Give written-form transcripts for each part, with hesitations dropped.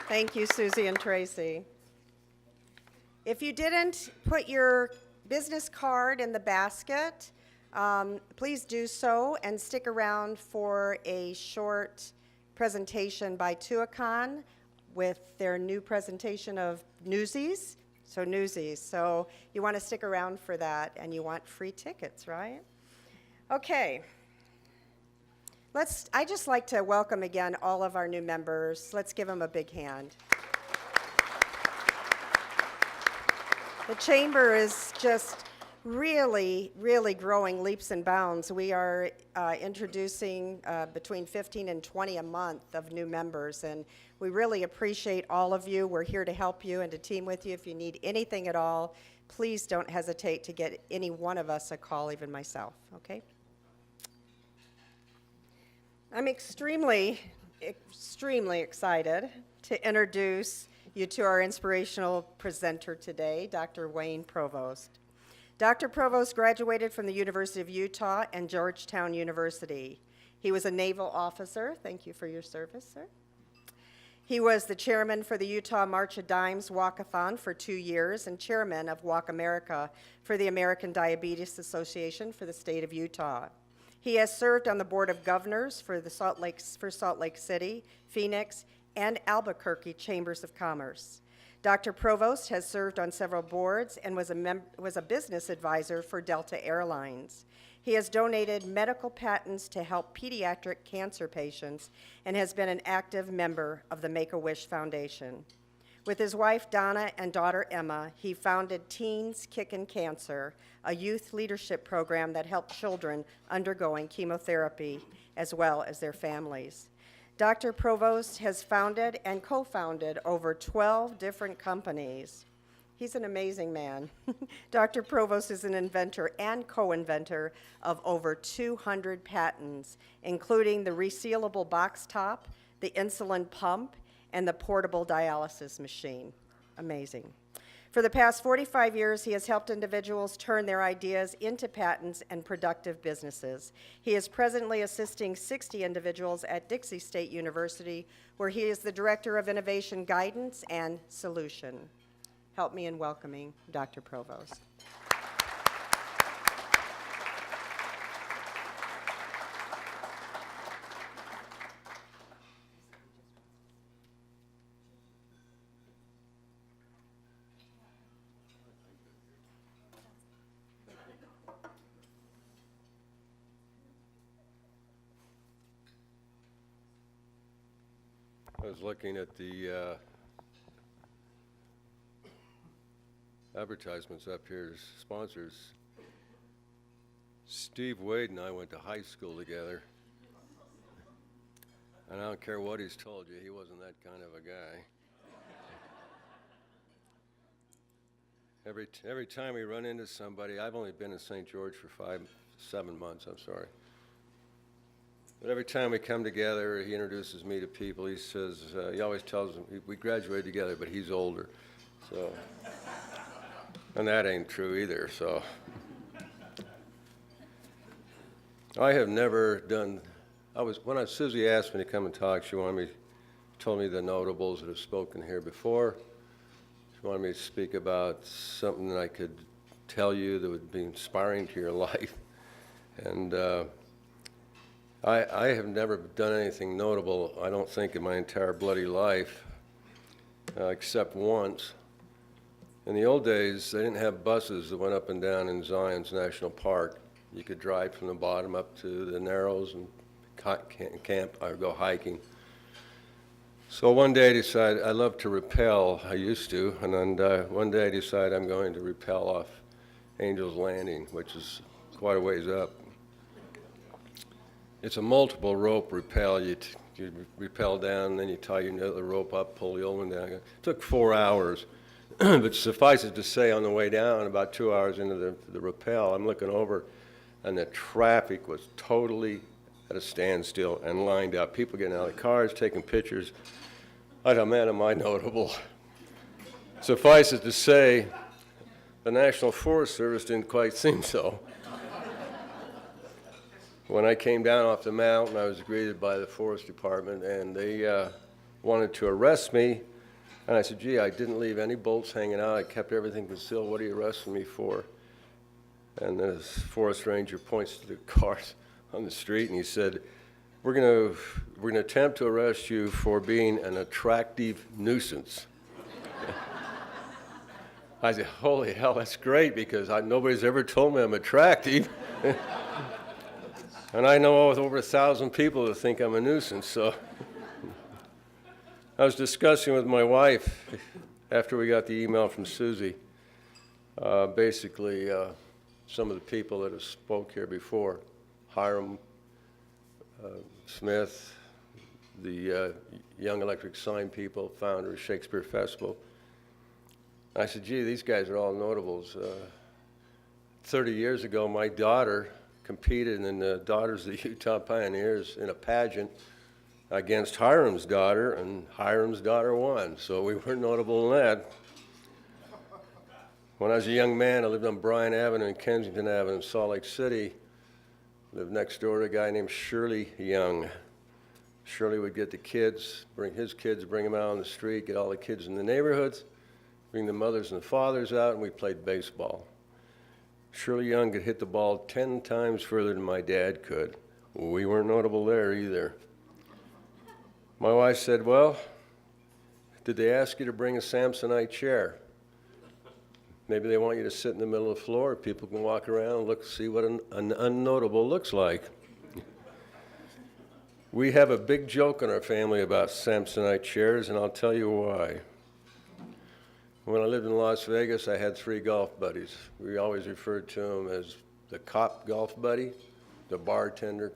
Thank you, Susie and Tracy. If you didn't put your business card in the basket, please do so and stick around for a short presentation by Tuacahn with their new presentation of Newsies. So you want to stick around for that, and you want free tickets, right? Okay. I'd just like to welcome again all of our new members. Let's give them a big hand. The Chamber is just really, really growing leaps and bounds. We are introducing between 15 and 20 a month of new members, and we really appreciate all of you. We're here to help you and to team with you. If you need anything at all, please don't hesitate to get any one of us a call, even myself, okay? I'm extremely, extremely excited to introduce you to our inspirational presenter today, Dr. Wayne Provost. Dr. Provost graduated from the University of Utah and Georgetown University. He was a naval officer. Thank you for your service, sir. He was the chairman for the Utah March of Dimes Walkathon for 2 years and chairman of Walk America for the American Diabetes Association for the state of Utah. He has served on the Board of Governors for Salt Lake City, Phoenix, and Albuquerque Chambers of Commerce. Dr. Provost has served on several boards and was a business advisor for Delta Airlines. He has donated medical patents to help pediatric cancer patients and has been an active member of the Make-A-Wish Foundation. With his wife Donna and daughter Emma, he founded Teens Kickin' Cancer, a youth leadership program that helped children undergoing chemotherapy as well as their families. Dr. Provost has founded and co-founded over 12 different companies. He's an amazing man. Dr. Provost is an inventor and co-inventor of over 200 patents, including the resealable box top, the insulin pump, and the portable dialysis machine. Amazing. For the past 45 years, he has helped individuals turn their ideas into patents and productive businesses. He is presently assisting 60 individuals at Dixie State University, where he is the Director of Innovation Guidance and Solution. Help me in welcoming Dr. Provost. I was looking at the advertisements up here as sponsors. Steve Wade and I went to high school together. And I don't care what he's told you, he wasn't that kind of a guy. Every time we run into somebody, I've only been in St. George for 7 months, I'm sorry. But every time we come together, he introduces me to people. He says, he always tells them, we graduated together, but he's older. So, and that ain't true either, so. I have never done, when Susie asked me to come and talk, she told me the notables that have spoken here before. She wanted me to speak about something that I could tell you that would be inspiring to your life. And I have never done anything notable, I don't think, in my entire bloody life, except once. In the old days, they didn't have buses that went up and down in Zion's National Park. You could drive from the bottom up to the Narrows and camp or go hiking. So one day I decided I love to rappel, I used to, and then one day I decided I'm going to rappel off Angel's Landing, which is quite a ways up. It's a multiple rope rappel. You rappel down, then you tie the rope up, pull the old one down. It took 4 hours. But suffice it to say, on the way down, about 2 hours into the rappel, I'm looking over, and the traffic was totally at a standstill and lined up. People getting out of the cars, taking pictures. I thought, man, am I notable. Suffice it to say, the National Forest Service didn't quite seem so. When I came down off the mountain, I was greeted by the Forest Department, and they wanted to arrest me And I said, gee, I didn't leave any bolts hanging out. I kept everything concealed. What are you arresting me for? And the forest ranger points to the cars on the street, and he said, we're going to attempt to arrest you for being an attractive nuisance. I said, holy hell, that's great, because nobody's ever told me I'm attractive. And I know with over 1,000 people that think I'm a nuisance, so. I was discussing with my wife after we got the email from Susie, basically some of the people that have spoke here before, Hiram Smith, the Young Electric Sign people, founder of Shakespeare Festival. I said, gee, these guys are all notables. 30 years ago, my daughter competed in the Daughters of the Utah Pioneers in a pageant against Hiram's daughter, and Hiram's daughter won, so we were notable in that. When I was a young man, I lived on Bryan Avenue and Kensington Avenue in Salt Lake City. Lived next door to a guy named Shirley Young. Shirley would get the kids, bring them out on the street, get all the kids in the neighborhoods, bring the mothers and the fathers out, and we played baseball. Shirley Young could hit the ball 10 times further than my dad could. We weren't notable there either. My wife said, well, did they ask you to bring a Samsonite chair? Maybe they want you to sit in the middle of the floor. People can walk around and look, see what an unnotable looks like. We have a big joke in our family about Samsonite chairs, and I'll tell you why. When I lived in Las Vegas, I had 3 golf buddies. We always referred to them as the cop golf buddy, the bartender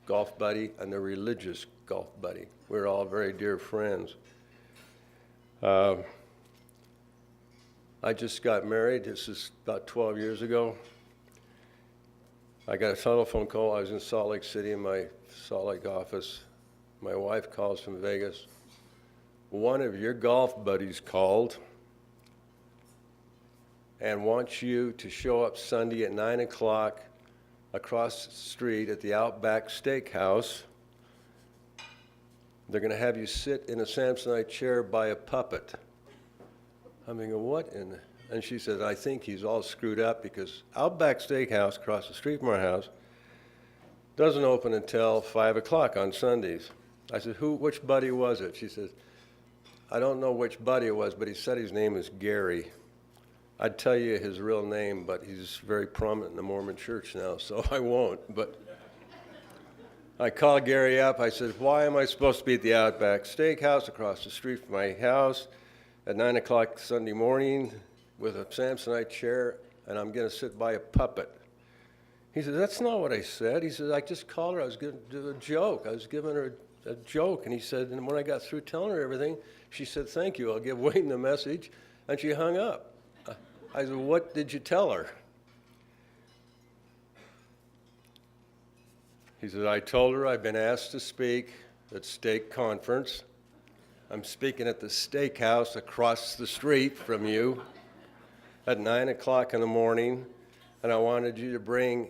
golf buddy, and the religious golf buddy. We were all very dear friends. I just got married. This is about 12 years ago. I got a telephone call. I was in Salt Lake City in my Salt Lake office. My wife calls from Vegas. One of your golf buddies called and wants you to show up Sunday at 9 o'clock across the street at the Outback Steakhouse. They're going to have you sit in a Samsonite chair by a puppet. I'm thinking, what? And she says, I think he's all screwed up because Outback Steakhouse across the street from our house doesn't open until 5 o'clock on Sundays. I said, which buddy was it? She says, I don't know which buddy it was, but he said his name is Gary. I'd tell you his real name, but he's very prominent in the Mormon church now, so I won't. But I called Gary up. I said, why am I supposed to be at the Outback Steakhouse across the street from my house at 9 o'clock Sunday morning with a Samsonite chair, and I'm going to sit by a puppet? He said, that's not what I said. He said, I just called her. I was going to do a joke. I was giving her a joke. And he said, and when I got through telling her everything, she said, thank you. I'll give Wayne the message. And she hung up. I said, what did you tell her? He said, I told her I've been asked to speak at Steak Conference. I'm speaking at the steakhouse across the street from you at 9 o'clock in the morning, and I wanted you to bring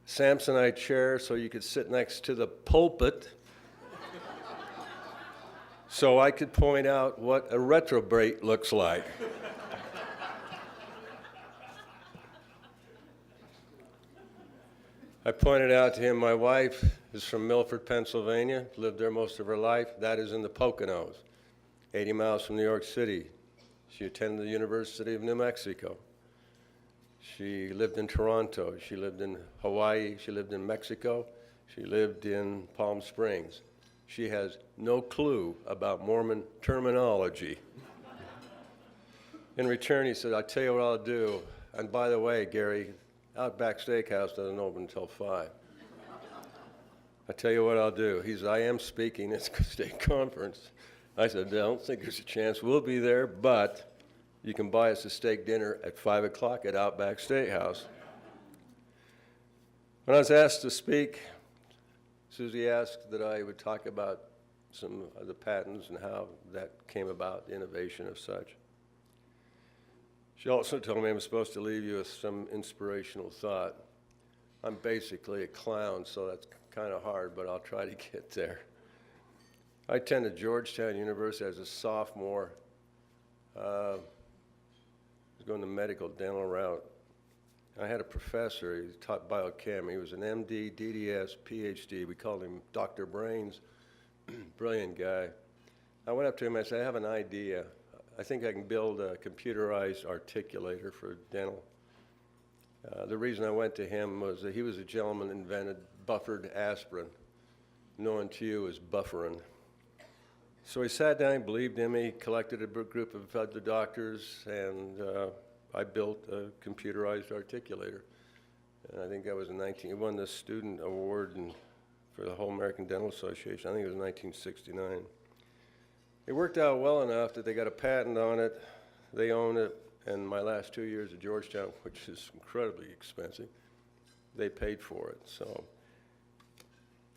Samsonite chair so you could sit next to the pulpit so I could point out what a retrograde looks like. I pointed out to him, my wife is from Milford, Pennsylvania, lived there most of her life. That is in the Poconos, 80 miles from New York City. She attended the University of New Mexico. She lived in Toronto. She lived in Hawaii. She lived in Mexico. She lived in Palm Springs. She has no clue about Mormon terminology. In return, he said, I'll tell you what I'll do. And by the way, Gary, Outback Steakhouse doesn't open until 5. I tell you what I'll do. He said, I am speaking at the state conference. I said, I don't think there's a chance we'll be there, but you can buy us a steak dinner at 5 o'clock at Outback Steakhouse. When I was asked to speak, Susie asked that I would talk about some of the patents and how that came about, the innovation of such. She also told me I'm supposed to leave you with some inspirational thought. I'm basically a clown, so that's kind of hard, but I'll try to get there. I attended Georgetown University as a sophomore. I was going the medical dental route. I had a professor, he taught biochem. He was an MD, DDS, PhD. We called him Dr. Brains, brilliant guy. I went up to him and I said, I have an idea. I think I can build a computerized articulator for dental. The reason I went to him was that he was a gentleman that invented buffered aspirin, known to you as bufferin. So he sat down, he believed in me, collected a group of other doctors, and I built a computerized articulator. And I think that was he won the student award for the whole American Dental Association. I think it was 1969. It worked out well enough that they got a patent on it, they own it, and my last 2 years at Georgetown, which is incredibly expensive, they paid for it. So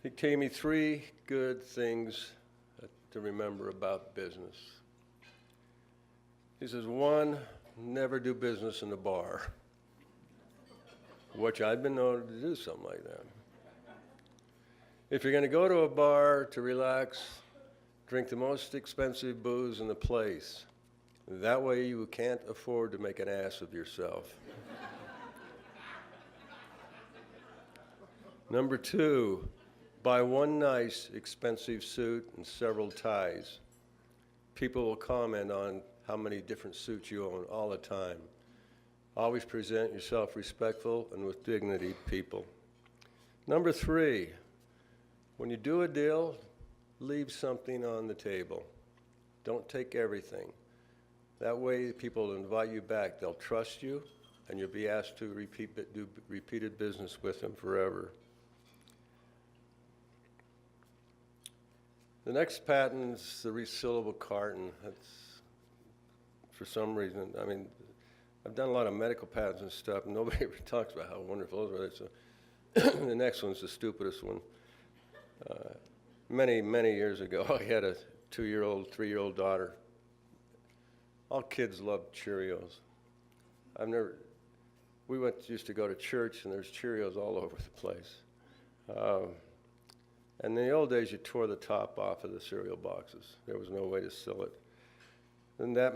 he gave me 3 good things to remember about business. He says, 1, never do business in a bar, which I've been known to do something like that. If you're going to go to a bar to relax, drink the most expensive booze in the place. That way you can't afford to make an ass of yourself. Number 2, buy 1 nice, expensive suit and several ties. People will comment on how many different suits you own all the time. Always present yourself respectful and with dignity, people. Number 3, when you do a deal, leave something on the table. Don't take everything. That way people will invite you back. They'll trust you, and you'll be asked to do repeated business with them forever. The next patent is the resealable carton. That's, for some reason, I mean, I've done a lot of medical patents and stuff, and nobody ever talks about how wonderful those are. So the next one's the stupidest one. Many, many years ago, I had a 2-year-old, 3-year-old daughter. All kids love Cheerios. We used to go to church, and there's Cheerios all over the place. And in the old days, you tore the top off of the cereal boxes. There was no way to seal it. And that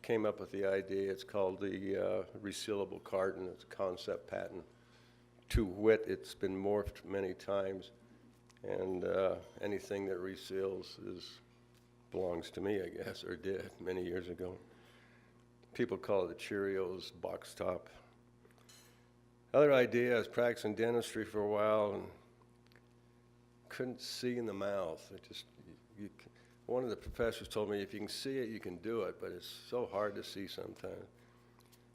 came up with the idea. It's called the resealable carton. It's a concept patent. To wit, it's been morphed many times. And anything that reseals belongs to me, I guess, or did many years ago. People call it the Cheerios box top. Other idea, I was practicing dentistry for a while and couldn't see in the mouth. One of the professors told me, if you can see it, you can do it, but it's so hard to see sometimes.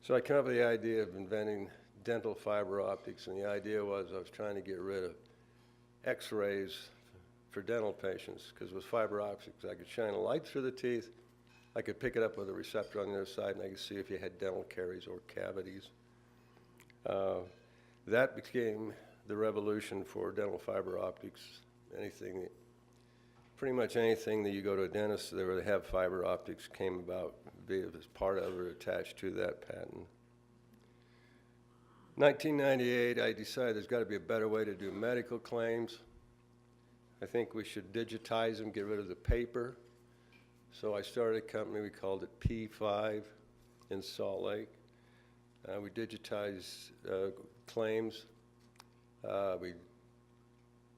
So I came up with the idea of inventing dental fiber optics, and the idea was I was trying to get rid of X-rays for dental patients, because with fiber optics, I could shine a light through the teeth, I could pick it up with a receptor on the other side, and I could see if you had dental caries or cavities. That became the revolution for dental fiber optics. Pretty much anything that you go to a dentist that would have fiber optics came about as part of or attached to that patent. 1998, I decided there's got to be a better way to do medical claims. I think we should digitize them, get rid of the paper. So I started a company, we called it P5 in Salt Lake. We digitized claims. We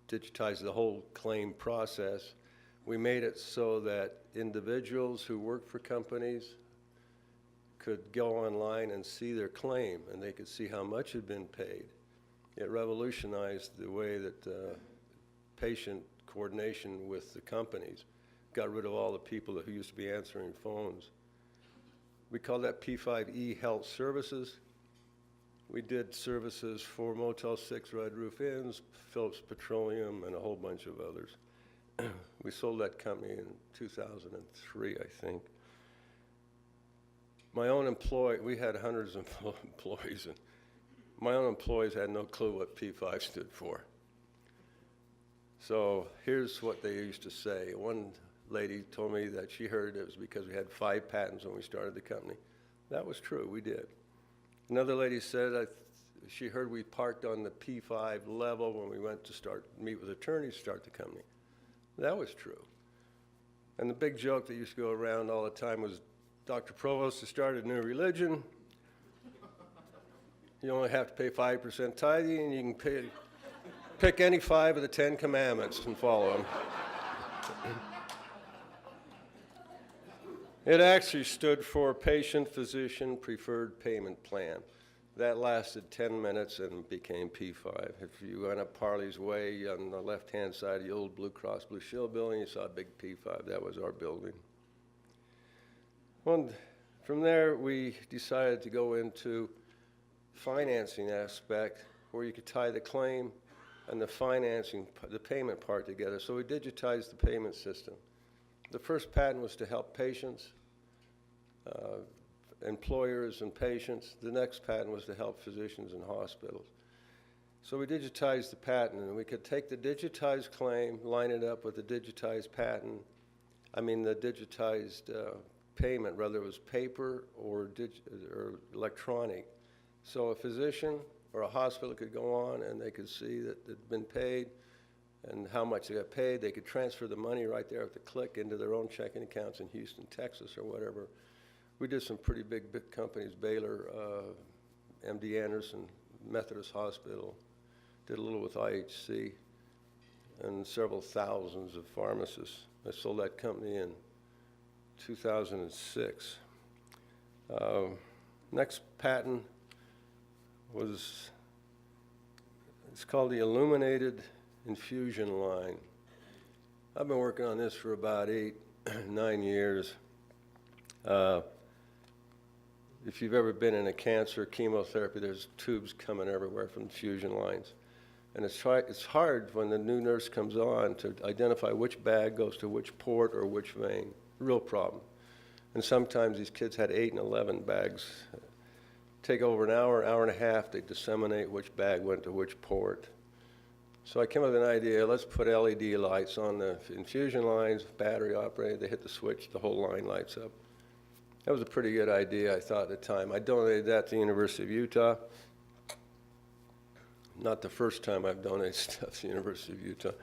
digitized the whole claim process. We made it so that individuals who work for companies could go online and see their claim, and they could see how much had been paid. It revolutionized the way that patient coordination with the companies, got rid of all the people who used to be answering phones. We call that P5E Health Services. We did services for Motel 6 Red Roof Inns, Phillips Petroleum, and a whole bunch of others. We sold that company in 2003, I think. My own employee, we had hundreds of employees, and my own employees had no clue what P5 stood for. So here's what they used to say. One lady told me that she heard it was because we had 5 patents when we started the company. That was true, we did. Another lady said she heard we parked on the P5 level when we went to meet with attorneys to start the company. That was true. And the big joke that used to go around all the time was Dr. Provost has started a new religion. You only have to pay 5% tithing, and you can pick any 5 of the 10 commandments and follow them. It actually stood for Patient-Physician Preferred Payment Plan. That lasted 10 minutes and became P5. If you went up Parley's Way on the left-hand side of the old Blue Cross Blue Shield building, you saw a big P5. That was our building. Well, from there, we decided to go into financing aspect where you could tie the claim and the financing, the payment part together. So we digitized the payment system. The first patent was to help patients, employers and patients. The next patent was to help physicians and hospitals. So we digitized the patent, and we could take the digitized claim, line it up with the digitized patent, the digitized payment, whether it was paper or electronic. So a physician or a hospital could go on and they could see that it had been paid and how much they got paid. They could transfer the money right there at the click into their own checking accounts in Houston, Texas, or whatever. We did some pretty big companies, Baylor, MD Anderson, Methodist Hospital, did a little with IHC, and several thousands of pharmacists. I sold that company in 2006. Next patent was, it's called the Illuminated Infusion Line. I've been working on this for about 9 years. If you've ever been in a cancer chemotherapy, there's tubes coming everywhere from infusion lines. And it's hard when the new nurse comes on to identify which bag goes to which port or which vein. Real problem. And sometimes these kids had 8 and 11 bags. Take over an hour and a half, they disseminate which bag went to which port. So I came up with an idea, let's put LED lights on the infusion lines, battery operated, they hit the switch, the whole line lights up. That was a pretty good idea, I thought, at the time. I donated that to the University of Utah. Not the first time I've donated stuff to the University of Utah.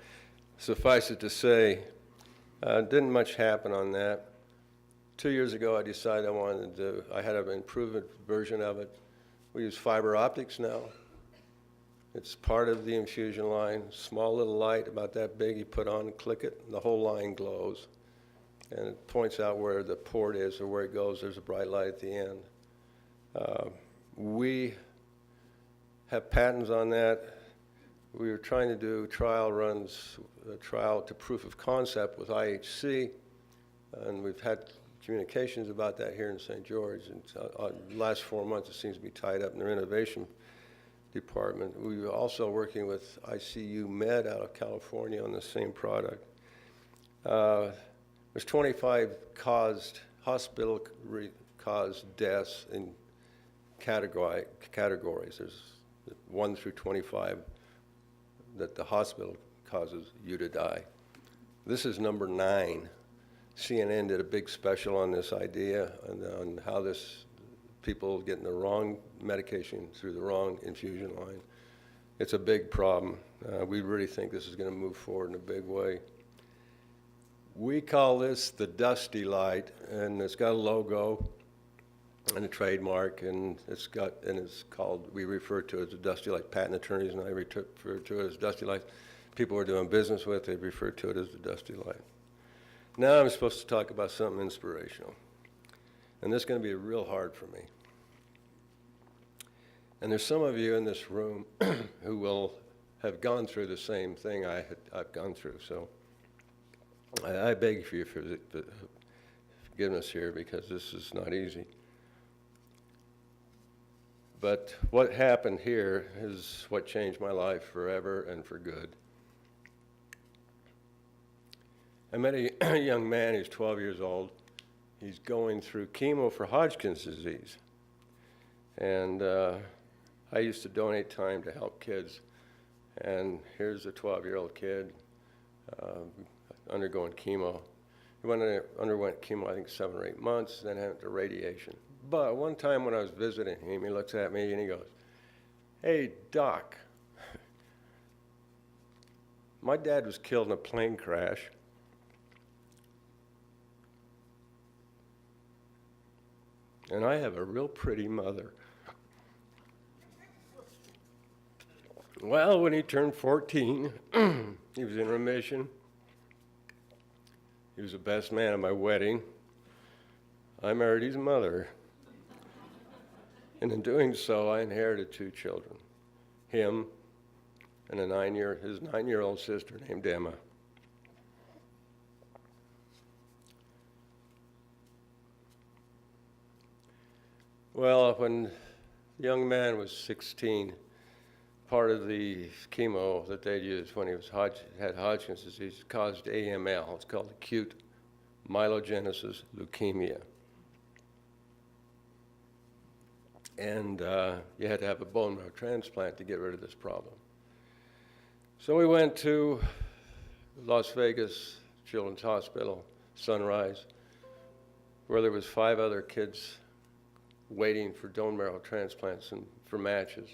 Suffice it to say, didn't much happen on that. 2 years ago, I decided I had an improved version of it. We use fiber optics now. It's part of the infusion line, small little light about that big, you put on and click it, and the whole line glows. And it points out where the port is or where it goes. There's a bright light at the end. We have patents on that. We were trying to do trial runs, a trial to proof of concept with IHC, and we've had communications about that here in St. George. And the last 4 months, it seems to be tied up in their innovation department. We were also working with ICU Med out of California on the same product. There's 25 hospital-caused deaths in categories. There's 1 through 25 that the hospital causes you to die. This is number 9. CNN did a big special on this idea and on how people getting the wrong medication through the wrong infusion line. It's a big problem. We really think this is going to move forward in a big way. We call this the Dusty Light, and it's got a logo and a trademark, and we refer to it as the Dusty Light. Patent attorneys and I refer to it as Dusty Light. People we're doing business with, they refer to it as the Dusty Light. Now I'm supposed to talk about something inspirational, and this is going to be real hard for me. And there's some of you in this room who will have gone through the same thing I've gone through, so I beg for your forgiveness here because this is not easy. But what happened here is what changed my life forever and for good. I met a young man, he's 12 years old. He's going through chemo for Hodgkin's disease. And I used to donate time to help kids. And here's a 12-year-old kid undergoing chemo. He underwent chemo, I think, 7 or 8 months, then went to radiation. But one time when I was visiting him, he looks at me and he goes, "Hey, Doc, my dad was killed in a plane crash. and I have a real pretty mother. Well, when he turned 14, he was in remission. He was the best man at my wedding. I married his mother. And in doing so, I inherited 2 children, him and his 9-year-old sister named Emma. Well, when the young man was 16, part of the chemo that they used when he had Hodgkin's disease caused AML. It's called acute myelogenous leukemia. And you had to have a bone marrow transplant to get rid of this problem. So we went to Las Vegas Children's Hospital, Sunrise, where there was 5 other kids waiting for bone marrow transplants and for matches.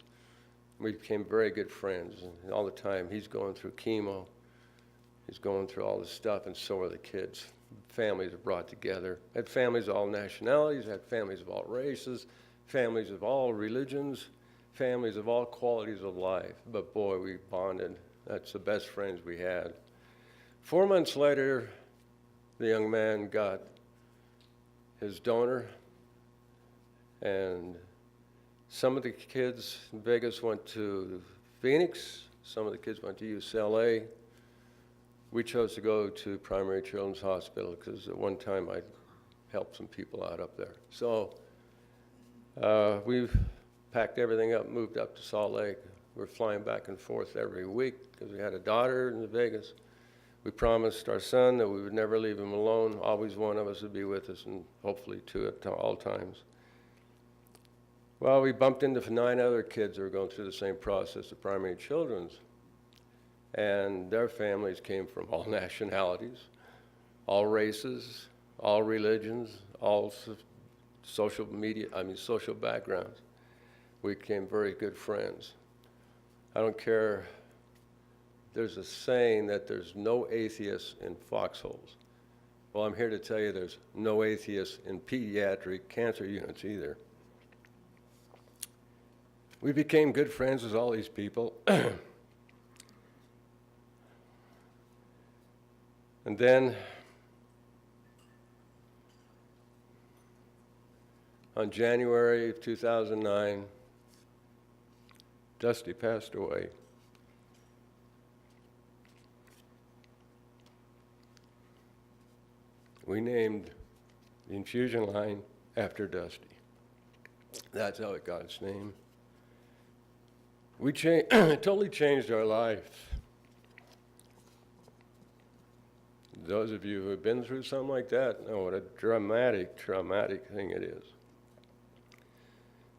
We became very good friends, and all the time he's going through chemo, he's going through all this stuff, and so are the kids. Families are brought together. Had families of all nationalities, had families of all races, families of all religions, families of all qualities of life. But boy, we bonded. That's the best friends we had. 4 months later, the young man got his donor, and some of the kids in Vegas went to Phoenix, some of the kids went to UCLA. We chose to go to Primary Children's Hospital because at one time I'd helped some people out up there. So we packed everything up, moved up to Salt Lake. We're flying back and forth every week because we had a daughter in Vegas. We promised our son that we would never leave him alone. Always one of us would be with us, and hopefully 2 at all times. Well, we bumped into 9 other kids that were going through the same process at Primary Children's, and their families came from all nationalities, all races, all religions, all social backgrounds. We became very good friends. I don't care. There's a saying that there's no atheists in foxholes. Well, I'm here to tell you there's no atheists in pediatric cancer units either. We became good friends with all these people. And then on January of 2009, Dusty passed away. We named the infusion line after Dusty. That's how it got its name. We totally changed our life. Those of you who have been through something like that know what a dramatic thing it is.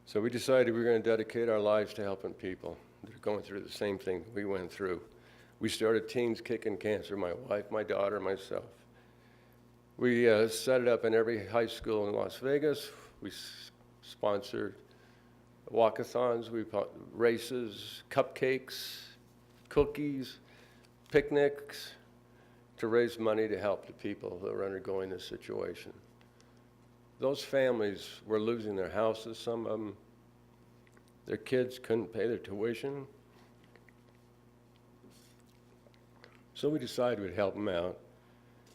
So we decided we were going to dedicate our lives to helping people that are going through the same thing we went through. We started Teens Kicking Cancer, my wife, my daughter, myself. We set it up in every high school in Las Vegas. We sponsored walkathons, we bought races, cupcakes, cookies, picnics to raise money to help the people that were undergoing this situation. Those families were losing their houses, some of them. Their kids couldn't pay their tuition. So we decided we'd help them out.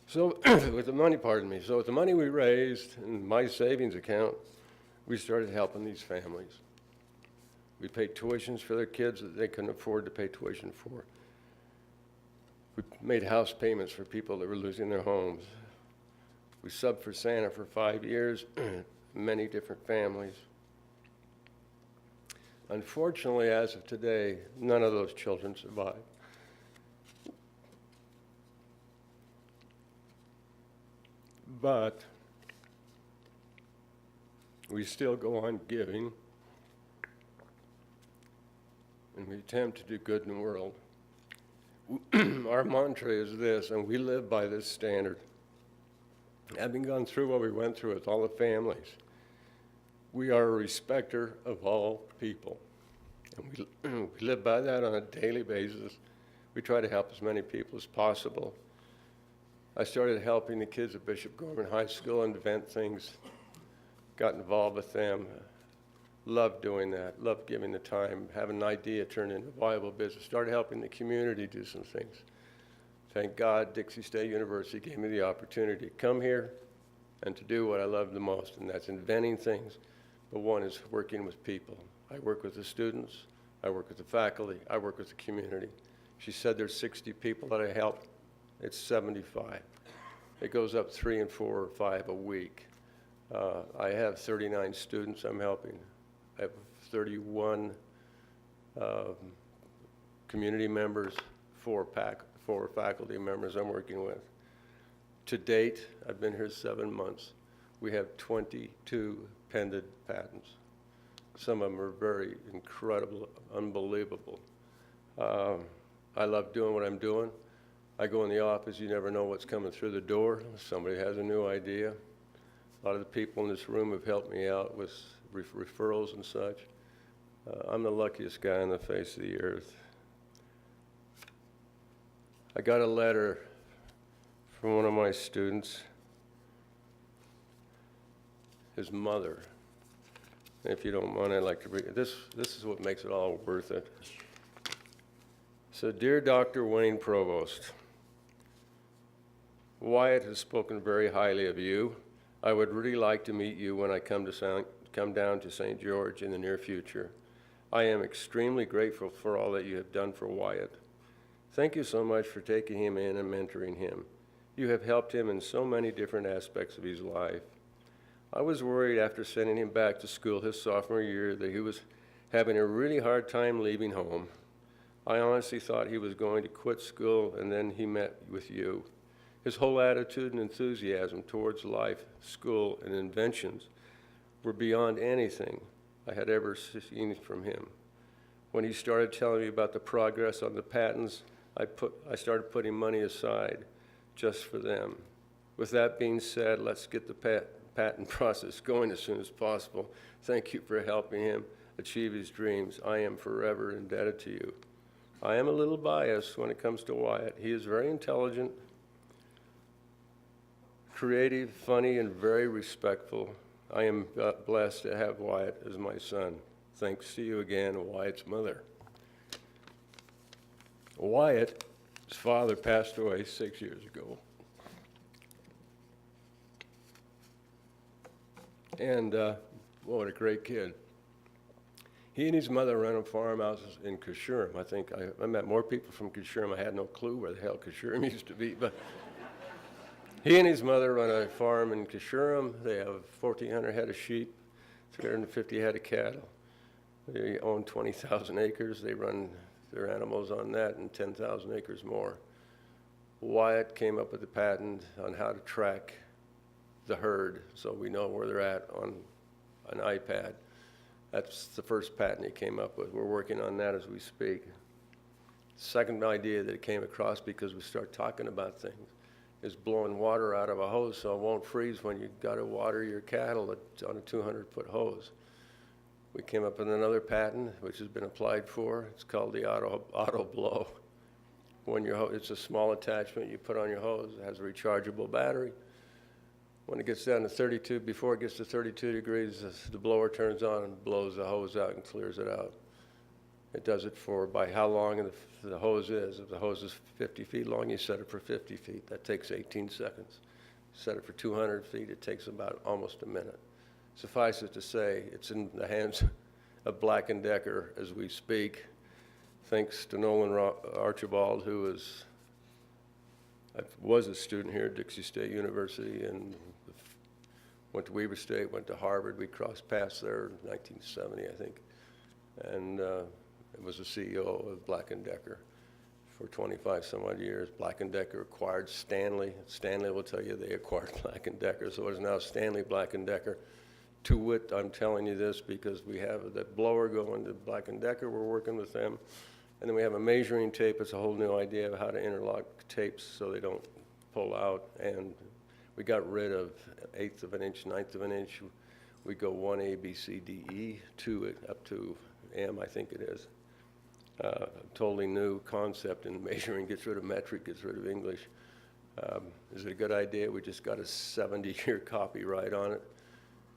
So with the money, so with the money we raised in my savings account, we started helping these families. We paid tuitions for their kids that they couldn't afford to pay tuition for. We made house payments for people that were losing their homes. We subbed for Santa for 5 years, many different families. Unfortunately, as of today, none of those children survived. But we still go on giving, and we attempt to do good in the world. Our mantra is this, and we live by this standard. Having gone through what we went through with all the families, we are a respecter of all people. And we live by that on a daily basis. We try to help as many people as possible. I started helping the kids at Bishop Gorman High School invent things got involved with them. Loved doing that, loved giving the time, having an idea turned into a viable business, started helping the community do some things. Thank God Dixie State University gave me the opportunity to come here and to do what I love the most, and that's inventing things. But one is working with people. I work with the students, I work with the faculty, I work with the community. She said there's 60 people that I help. It's 75. It goes up 3 and 4 or 5 a week. I have 39 students I'm helping. I have 31 community members, 4 faculty members I'm working with. To date, I've been here 7 months. We have 22 pending patents. Some of them are very incredible, unbelievable. I love doing what I'm doing. I go in the office, you never know what's coming through the door. Somebody has a new idea. A lot of the people in this room have helped me out with referrals and such. I'm the luckiest guy on the face of the earth. I got a letter from one of my students, his mother. If you don't mind, I'd like to read it. This is what makes it all worth it. So, dear Dr. Wayne Provost, Wyatt has spoken very highly of you. I would really like to meet you when I come down to St. George in the near future. I am extremely grateful for all that you have done for Wyatt. Thank you so much for taking him in and mentoring him. You have helped him in so many different aspects of his life. I was worried after sending him back to school his sophomore year that he was having a really hard time leaving home. I honestly thought he was going to quit school, and then he met with you. His whole attitude and enthusiasm towards life, school, and inventions were beyond anything I had ever seen from him. When he started telling me about the progress on the patents, I started putting money aside just for them. With that being said, let's get the patent process going as soon as possible. Thank you for helping him achieve his dreams. I am forever indebted to you. I am a little biased when it comes to Wyatt. He is very intelligent, creative, funny, and very respectful. I am blessed to have Wyatt as my son. Thanks to you again, Wyatt's mother. Wyatt's father passed away 6 years ago. And what a great kid. He and his mother run a farmhouse in Cashurum. I think I met more people from Cashurum. I had no clue where the hell Cashurum used to be, but he and his mother run a farm in Cashurum. They have 1,400 head of sheep, 350 head of cattle. They own 20,000 acres. They run their animals on that and 10,000 acres more. Wyatt came up with the patent on how to track the herd so we know where they're at on an iPad. That's the first patent he came up with. We're working on that as we speak. Second idea that it came across because we start talking about things is blowing water out of a hose so it won't freeze when you got to water your cattle on a 200-foot hose. We came up with another patent which has been applied for. It's called the auto blow. When it's a small attachment you put on your hose. It has a rechargeable battery. When it gets down to 32, before it gets to 32 degrees, the blower turns on and blows the hose out and clears it out. It does it by how long the hose is. If the hose is 50 feet long, you set it for 50 feet. That takes 18 seconds. Set it for 200 feet, it takes about almost a minute. Suffice it to say, it's in the hands of Black & Decker as we speak. Thanks to Nolan Archibald, who was a student here at Dixie State University and went to Weber State, went to Harvard. We crossed paths there in 1970, I think. And was the CEO of Black & Decker for 25 some odd years. Black & Decker acquired Stanley. Stanley will tell you they acquired Black & Decker, so it is now Stanley Black & Decker. To wit, I'm telling you this because we have the blower going to Black & Decker. We're working with them. And then we have a measuring tape. It's a whole new idea of how to interlock tapes so they don't pull out. And we got rid of 1/8 of an inch, 1/9 of an inch. We go 1A, B, C, D, E, 2 up to M, I think it is. Totally new concept in measuring. Gets rid of metric, gets rid of English. Is it a good idea? We just got a 70-year copyright on it.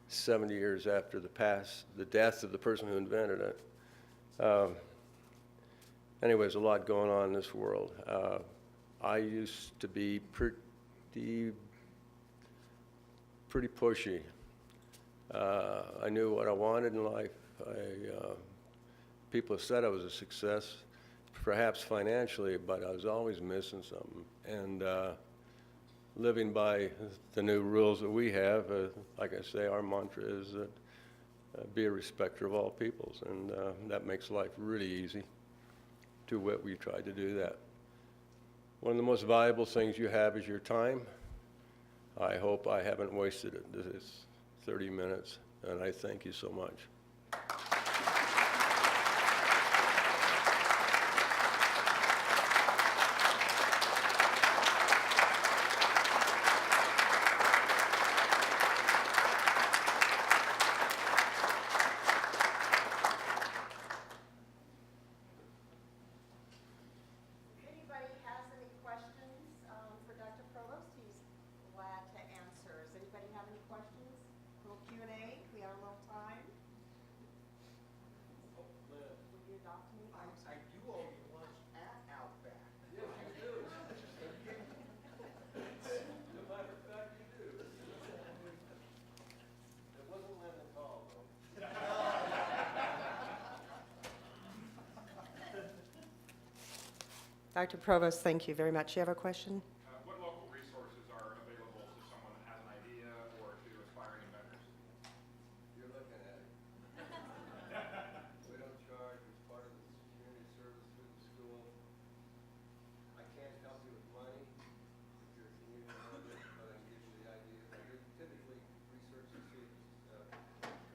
70 years after the death of the person who invented it. Anyways, a lot going on in this world. I used to be pretty pushy. I knew what I wanted in life. People have said I was a success, perhaps financially, but I was always missing something. And living by the new rules that we have, like I say, our mantra is that be a respecter of all peoples, and that makes life really easy. To wit, we tried to do that. One of the most valuable things you have is your time. I hope I haven't wasted it. This is 30 minutes, and I thank you so much. Anybody has any questions for Dr. Provost? He's glad to answer. Does anybody have any questions? A little Q&A? We have a little time. Would you adopt me? I do owe you lunch at Outback. Yes, you do. As a matter of fact, you do. It wasn't lemon tall, though. Dr. Provost, thank you very much. You have a question? What local resources are available to someone that has an idea or to aspiring inventors? You're looking at it. We don't charge, it's part of the community service through the school. I can't help you with money if you're a community member, but I can give you the idea. Typically, research is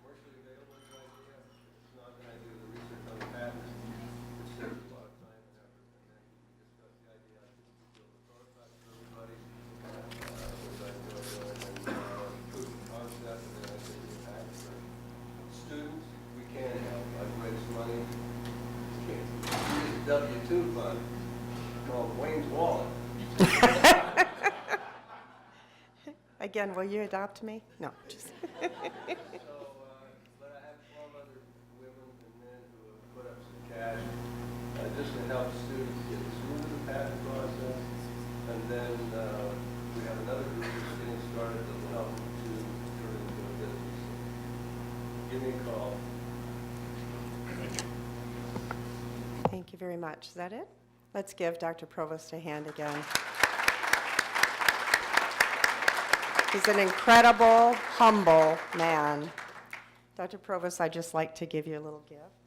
commercially available idea. It's not an idea, the research on the patent, which saves a lot of time and effort, and then we discuss the idea. I think we build a prototype for everybody, which I enjoy doing, and proof of concept, and then I think we have for students. We can help. I've raised money. Can't use a W-2 fund called Wayne's Wallet. Again, will you adopt me? No, just. So, but I have 12 other women and men who have put up some cash just to help students get through the patent process. And then we have another group that's getting started that will help them to turn it into a business. Give me a call. Thank you very much. Is that it? Let's give Dr. Provost a hand again. He's an incredible, humble man. Dr. Provost, I'd just like to give you a little gift.